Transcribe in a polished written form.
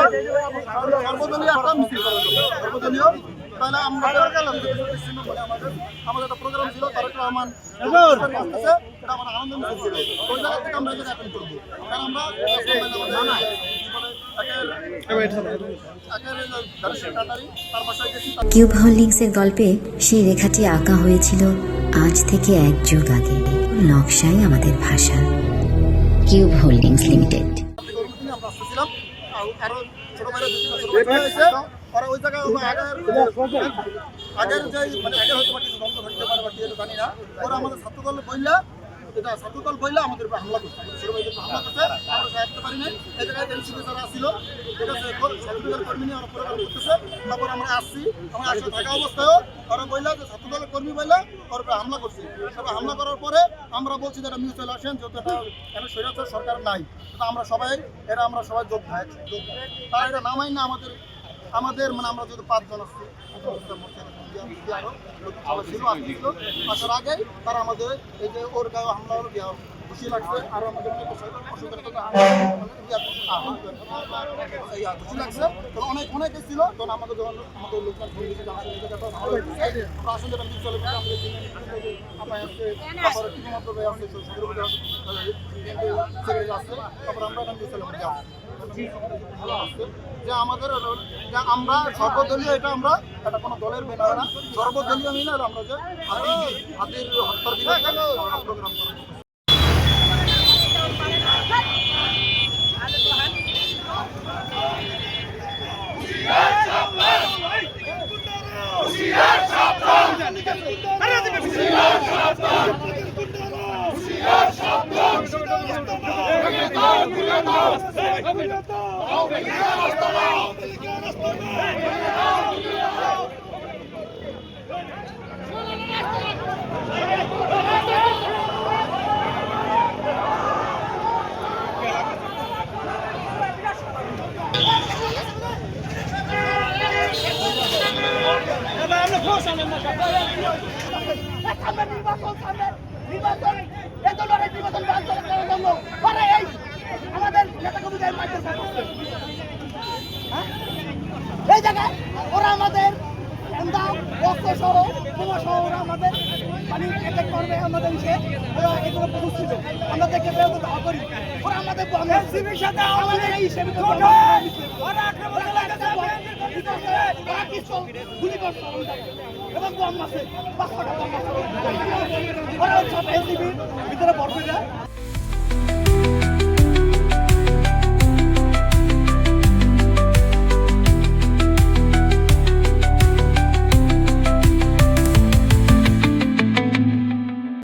সর্বদলীয় একটা মিছিল সর্বদলীয় তাহলে আমাদের একটা প্রোগ্রাম ছিল তারেক রহমান আসতেছে, এটা আমার আনন্দ মিছিল ছিল। ওই জায়গা থেকে আমরা এখানে অ্যাটেন্ড করবো, কারণ আমরা কিউব হোল্ডিংসের গল্পে সেই রেখাটি আঁকা হয়েছিল আজ থেকে 1 যুগ আগে। নকশাই আমাদের ভাষা। Cube holdings limited. আগের যে মানে আগের হয়তো কিছু দ্বন্দ্ব থাকতে পারে বা কি জানি না, ওরা আমাদের ছাত্রদল বললা এটা ছাত্রদল বললে আমাদের উপর হামলা করছে, হামলা করছে, আমরা সাহায্য পারি নাই। এই জায়গায় এনসিপি যারা আসছিল, ঠিক আছে, ছাত্রদলের কর্মী নিয়ে ওরা প্রোগ্রাম করতেছে। তারপর আমরা আসছি, আমরা আসলে থাকা অবস্থায়ও ওরা বললা যে ছাত্রদলের কর্মী বললা ওর উপরে হামলা করছে। তারপর হামলা করার পরে আমরা বলছি যে এটা মিউচুয়াল আসেন, যেহেতু এটা স্বৈরাচার সরকার নাই, আমরা সবাই যোদ্ধা। তারা এটা নামাই না আমাদের মানে আমরা যেহেতু 5 জন আসছি আরো আসার আগেই তারা আমাদের এই যে ওর গায়ে হামলা হলো খুশি লাগছে, আরো আমাদের খুশি লাগছে। অনেক ছিল, তখন আমাদের যখন আমাদের লোকজন ফোন দিয়েছে আমরা আসলে যেটা মিস চলে তারপর আমরা যে আমাদের আমরা সর্বদলীয় এটা কোনো দলের ব্যাপার না, সর্বদলীয় মিলে আমরা যে হাতির হত্যার বিরুদ্ধে প্রোগ্রাম করব। এই জায়গায় ওরা আমাদের অস্ত্র সহ বোমা সহ ওরা আমাদের মানে অ্যাটাক করবে আমাদের ওরা এগুলো প্রস্তুত ছিল, আমরা দেখে ধাওয়া করি। ওরা আমাদের আমাদের এই হিসেবে গুলি করছে এবং বম মাসে 500 টাকা ওরা সব এনসিবির ভিতরে ভরপুর যায়।